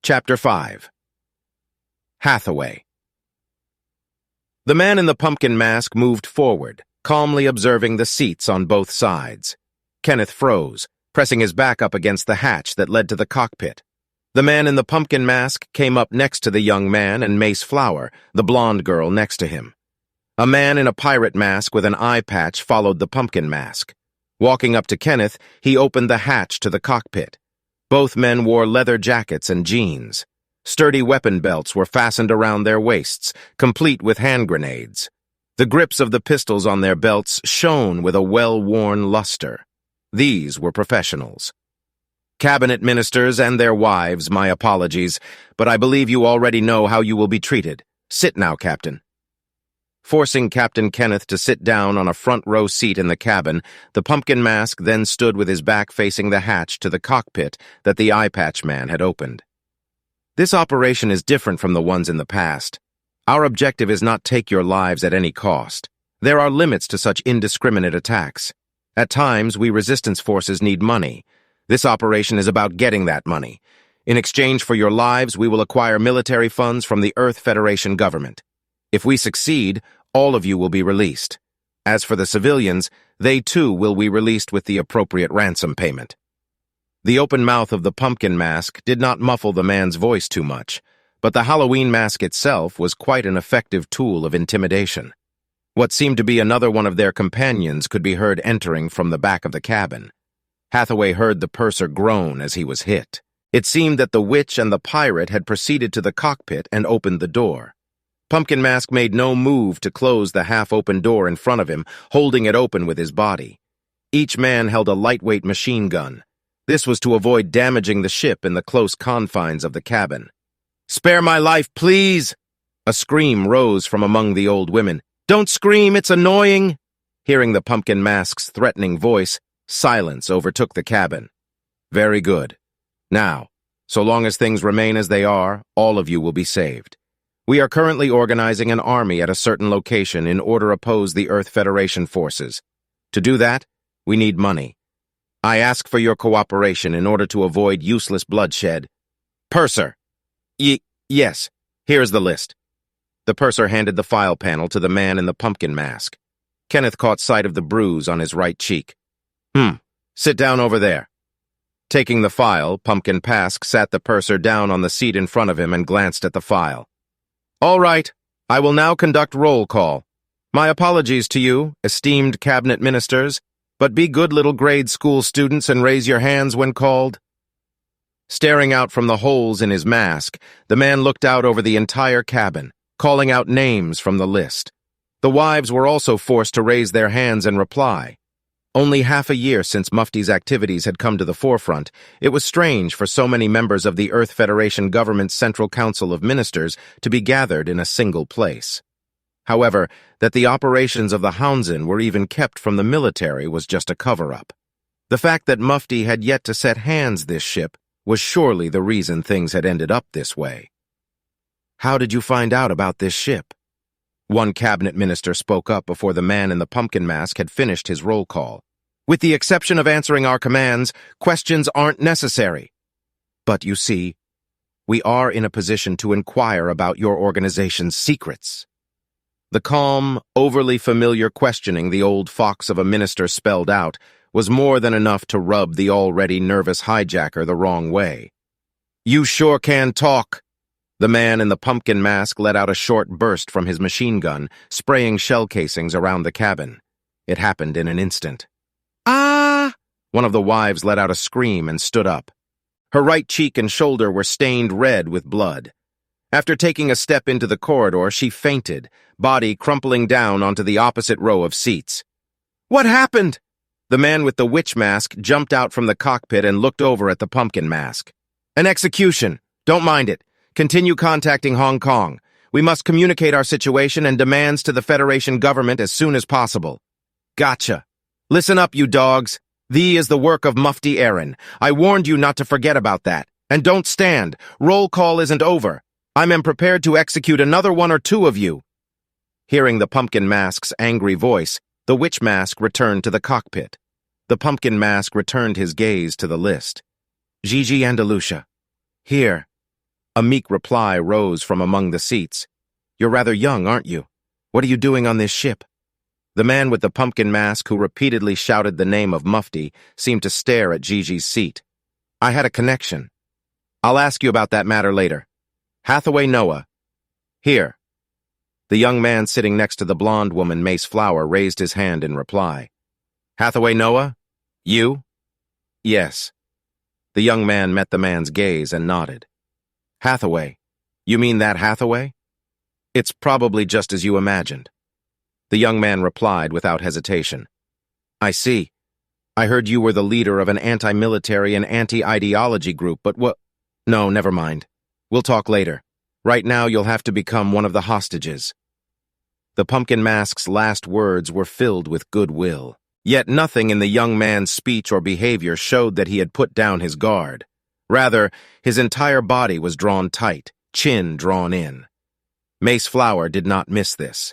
Chapter 5. Hathaway. The man in the pumpkin mask moved forward, calmly observing the seats on both sides. Kenneth froze, pressing his back up against the hatch that led to the cockpit. The man in the pumpkin mask came up next to the young man and Mace Flower, the blonde girl next to him. A man in a pirate mask with an eye patch followed the pumpkin mask. Walking up to Kenneth, he opened the hatch to the cockpit. Both men wore leather jackets and jeans. Sturdy weapon belts were fastened around their waists, complete with hand grenades. The grips of the pistols on their belts shone with a well-worn luster. These were professionals. Cabinet ministers and their wives, my apologies, but I believe you already know how you will be treated. Sit now, Captain. Forcing Captain Kenneth to sit down on a front-row seat in the cabin, the pumpkin mask then stood with his back facing the hatch to the cockpit that the eye patch man had opened. This operation is different from the ones in the past. Our objective is not take your lives at any cost. There are limits to such indiscriminate attacks. At times, we resistance forces need money. This operation is about getting that money. In exchange for your lives, we will acquire military funds from the Earth Federation government. If we succeed, all of you will be released. As for the civilians, they too will be released with the appropriate ransom payment. The open mouth of the pumpkin mask did not muffle the man's voice too much, but the Halloween mask itself was quite an effective tool of intimidation. What seemed to be another one of their companions could be heard entering from the back of the cabin. Hathaway heard the purser groan as he was hit. It seemed that the witch and the pirate had proceeded to the cockpit and opened the door. Pumpkin Mask made no move to close the half-open door in front of him, holding it open with his body. Each man held a lightweight machine gun. This was to avoid damaging the ship in the close confines of the cabin. "Spare my life, please!" A scream rose from among the old women. "Don't scream, it's annoying!" Hearing the Pumpkin Mask's threatening voice, silence overtook the cabin. "Very good. Now, so long as things remain as they are, all of you will be saved. We are currently organizing an army at a certain location in order to oppose the Earth Federation forces. To do that, we need money. I ask for your cooperation in order to avoid useless bloodshed. Purser!" Yes, here's the list." The purser handed the file panel to the man in the pumpkin mask. Kenneth caught sight of the bruise on his right cheek. Sit down over there." Taking the file, Pumpkin Mask sat the purser down on the seat in front of him and glanced at the file. "All right, I will now conduct roll call. My apologies to you, esteemed cabinet ministers, but be good little grade school students and raise your hands when called." Staring out from the holes in his mask, the man looked out over the entire cabin, calling out names from the list. The wives were also forced to raise their hands and reply. Only half a year since Mufti's activities had come to the forefront, it was strange for so many members of the Earth Federation government's Central Council of Ministers to be gathered in a single place. However, that the operations of the Houndzin were even kept from the military was just a cover-up. The fact that Mufti had yet to set hands this ship was surely the reason things had ended up this way. "How did you find out about this ship?" One cabinet minister spoke up before the man in the pumpkin mask had finished his roll call. "With the exception of answering our commands, questions aren't necessary. But you see, we are in a position to inquire about your organization's secrets." The calm, overly familiar questioning the old fox of a minister spelled out was more than enough to rub the already nervous hijacker the wrong way. "You sure can talk." The man in the pumpkin mask let out a short burst from his machine gun, spraying shell casings around the cabin. It happened in an instant. "Ah!" One of the wives let out a scream and stood up. Her right cheek and shoulder were stained red with blood. After taking a step into the corridor, she fainted, body crumpling down onto the opposite row of seats. "What happened?" The man with the witch mask jumped out from the cockpit and looked over at the pumpkin mask. "An execution. Don't mind it. Continue contacting Hong Kong. We must communicate our situation and demands to the Federation government as soon as possible." "Gotcha. Listen up, you dogs. Thee is the work of Mufti Aaron. I warned you not to forget about that. And don't stand. Roll call isn't over. I am prepared to execute another one or two of you." Hearing the pumpkin mask's angry voice, the witch mask returned to the cockpit. The pumpkin mask returned his gaze to the list. "Gigi Andalusia. Here. A meek reply rose from among the seats. "You're rather young, aren't you? What are you doing on this ship?" The man with the pumpkin mask who repeatedly shouted the name of Mufti seemed to stare at Gigi's seat. "I had a connection. I'll ask you about that matter later. Hathaway Noah. Here." The young man sitting next to the blonde woman, Mace Flower, raised his hand in reply. "Hathaway Noah? You?" "Yes." The young man met the man's gaze and nodded. "Hathaway? You mean that Hathaway?" "It's probably just as you imagined." The young man replied without hesitation. "I see. I heard you were the leader of an anti-military and anti-ideology group, but what— No, never mind. We'll talk later. Right now you'll have to become one of the hostages." The pumpkin mask's last words were filled with goodwill. Yet nothing in the young man's speech or behavior showed that he had put down his guard. Rather, his entire body was drawn tight, chin drawn in. Mace Flower did not miss this.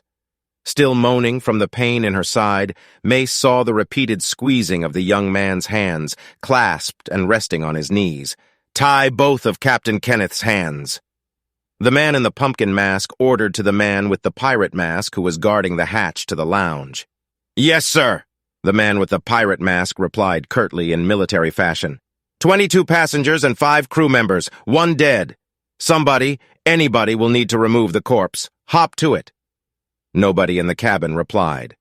Still moaning from the pain in her side, Mace saw the repeated squeezing of the young man's hands, clasped and resting on his knees. "Tie both of Captain Kenneth's hands." The man in the pumpkin mask ordered to the man with the pirate mask who was guarding the hatch to the lounge. "Yes, sir," the man with the pirate mask replied curtly in military fashion. 22 passengers and 5 crew members, 1 dead. Somebody, anybody will need to remove the corpse. Hop to it." Nobody in the cabin replied.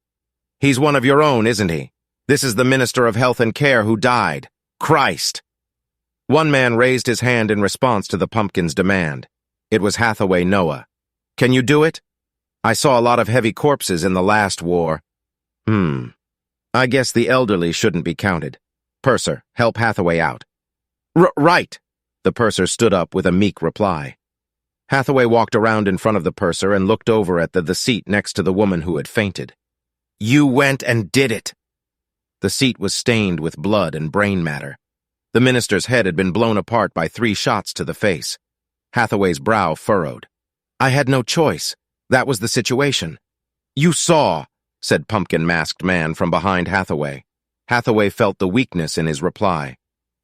"He's one of your own, isn't he? This is the Minister of Health and Care who died. Christ!" One man raised his hand in response to the pumpkin's demand. It was Hathaway Noah. "Can you do it? I saw a lot of heavy corpses in the last war." I guess the elderly shouldn't be counted. Purser, help Hathaway out." Right." The purser stood up with a meek reply. Hathaway walked around in front of the purser and looked over at the seat next to the woman who had fainted. "You went and did it." The seat was stained with blood and brain matter. The minister's head had been blown apart by 3 shots to the face. Hathaway's brow furrowed. "I had no choice. That was the situation." "You saw," said pumpkin-masked man from behind Hathaway. Hathaway felt the weakness in his reply.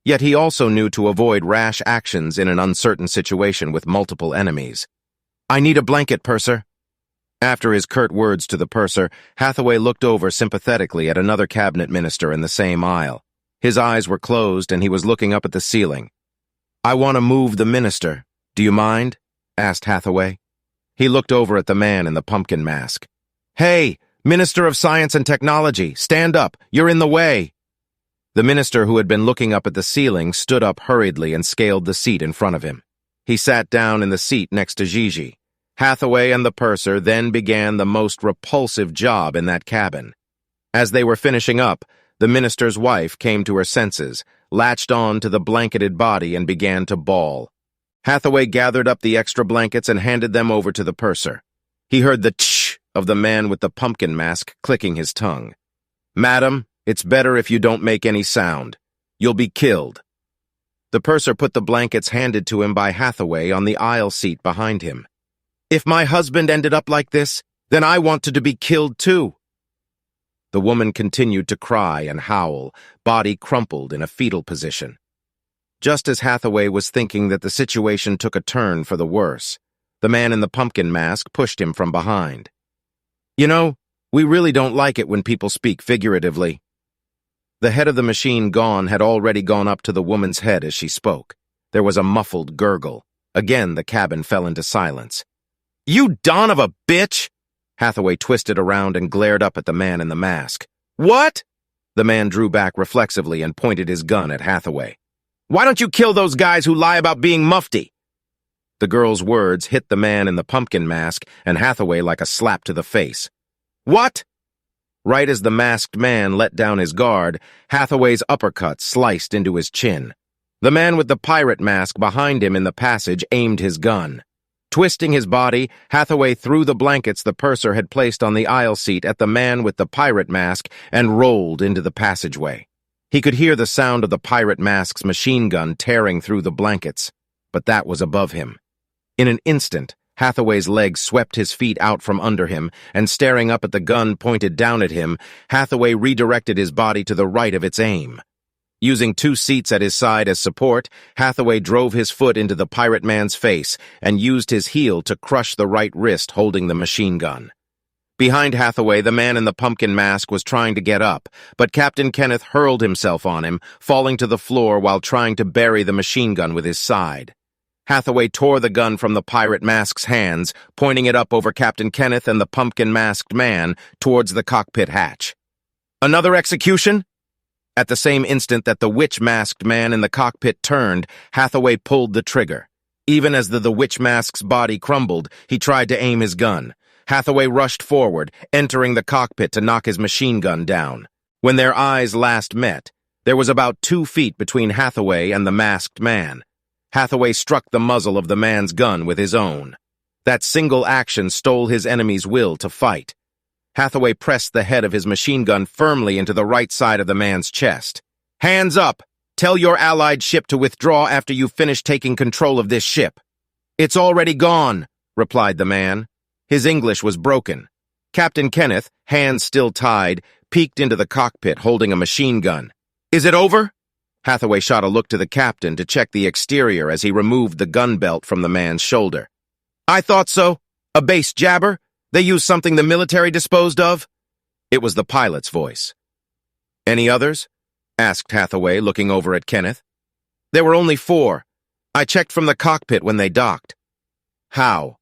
Yet he also knew to avoid rash actions in an uncertain situation with multiple enemies. "I need a blanket, purser." After his curt words to the purser, Hathaway looked over sympathetically at another cabinet minister in the same aisle. His eyes were closed and he was looking up at the ceiling. "I want to move the minister. Do you mind?" asked Hathaway. He looked over at the man in the pumpkin mask. "Hey, Minister of Science and Technology, stand up. You're in the way." The minister, who had been looking up at the ceiling, stood up hurriedly and scaled the seat in front of him. He sat down in the seat next to Gigi. Hathaway and the purser then began the most repulsive job in that cabin. As they were finishing up, the minister's wife came to her senses, latched on to the blanketed body and began to bawl. Hathaway gathered up the extra blankets and handed them over to the purser. He heard the tsh of the man with the pumpkin mask clicking his tongue. "Madam, it's better if you don't make any sound. You'll be killed." The purser put the blankets handed to him by Hathaway on the aisle seat behind him. "If my husband ended up like this, then I wanted to be killed too." The woman continued to cry and howl, body crumpled in a fetal position. Just as Hathaway was thinking that the situation took a turn for the worse, the man in the pumpkin mask pushed him from behind. "You know, we really don't like it when people speak figuratively." The head of the machine gun had already gone up to the woman's head as she spoke. There was a muffled gurgle. Again, the cabin fell into silence. "You don of a bitch!" Hathaway twisted around and glared up at the man in the mask. "What?" The man drew back reflexively and pointed his gun at Hathaway. "Why don't you kill those guys who lie about being Mufti?" The girl's words hit the man in the pumpkin mask and Hathaway like a slap to the face. "What?" Right as the masked man let down his guard, Hathaway's uppercut sliced into his chin. The man with the pirate mask behind him in the passage aimed his gun. Twisting his body, Hathaway threw the blankets the purser had placed on the aisle seat at the man with the pirate mask and rolled into the passageway. He could hear the sound of the pirate mask's machine gun tearing through the blankets, but that was above him. In an instant, Hathaway's legs swept his feet out from under him, and staring up at the gun pointed down at him, Hathaway redirected his body to the right of its aim. Using 2 seats at his side as support, Hathaway drove his foot into the pirate man's face and used his heel to crush the right wrist holding the machine gun. Behind Hathaway, the man in the pumpkin mask was trying to get up, but Captain Kenneth hurled himself on him, falling to the floor while trying to bury the machine gun with his side. Hathaway tore the gun from the pirate mask's hands, pointing it up over Captain Kenneth and the pumpkin-masked man towards the cockpit hatch. "Another execution?" At the same instant that the witch-masked man in the cockpit turned, Hathaway pulled the trigger. Even as the witch-mask's body crumbled, he tried to aim his gun. Hathaway rushed forward, entering the cockpit to knock his machine gun down. When their eyes last met, there was about 2 feet between Hathaway and the masked man. Hathaway struck the muzzle of the man's gun with his own. That single action stole his enemy's will to fight. Hathaway pressed the head of his machine gun firmly into the right side of the man's chest. "Hands up! Tell your allied ship to withdraw after you've finished taking control of this ship." "It's already gone," replied the man. His English was broken. Captain Kenneth, hands still tied, peeked into the cockpit holding a machine gun. "Is it over?" Hathaway shot a look to the captain to check the exterior as he removed the gun belt from the man's shoulder. "I thought so. A base jabber? They used something the military disposed of?" It was the pilot's voice. "Any others?" asked Hathaway, looking over at Kenneth. "There were only 4. I checked from the cockpit when they docked." "How?"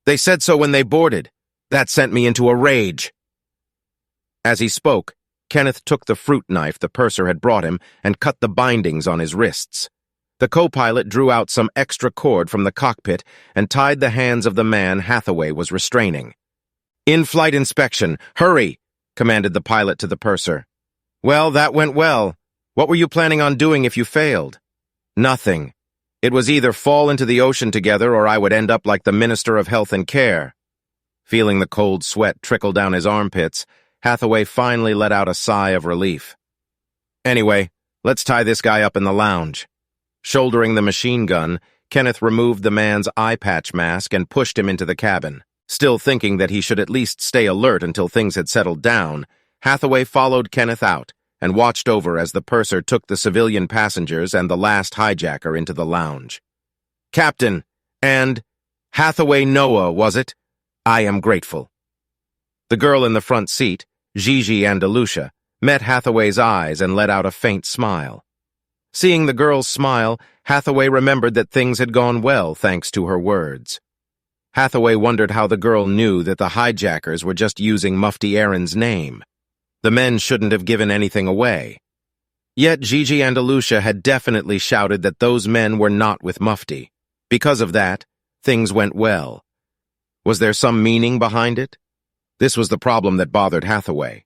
"They said so when they boarded. That sent me into a rage." As he spoke, Kenneth took the fruit knife the purser had brought him and cut the bindings on his wrists. The co-pilot drew out some extra cord from the cockpit and tied the hands of the man Hathaway was restraining. "In-flight inspection. Hurry!" commanded the pilot to the purser. "Well, that went well. What were you planning on doing if you failed?" "Nothing. It was either fall into the ocean together or I would end up like the Minister of Health and Care." Feeling the cold sweat trickle down his armpits, Hathaway finally let out a sigh of relief. "Anyway, let's tie this guy up in the lounge." Shouldering the machine gun, Kenneth removed the man's eye patch mask and pushed him into the cabin. Still thinking that he should at least stay alert until things had settled down, Hathaway followed Kenneth out and watched over as the purser took the civilian passengers and the last hijacker into the lounge. "Captain, and Hathaway Noah, was it? I am grateful." The girl in the front seat, Gigi Andalusia, met Hathaway's eyes and let out a faint smile. Seeing the girl's smile, Hathaway remembered that things had gone well thanks to her words. Hathaway wondered how the girl knew that the hijackers were just using Mufti Aaron's name. The men shouldn't have given anything away. Yet Gigi Andalusia had definitely shouted that those men were not with Mufti. Because of that, things went well. Was there some meaning behind it? This was the problem that bothered Hathaway.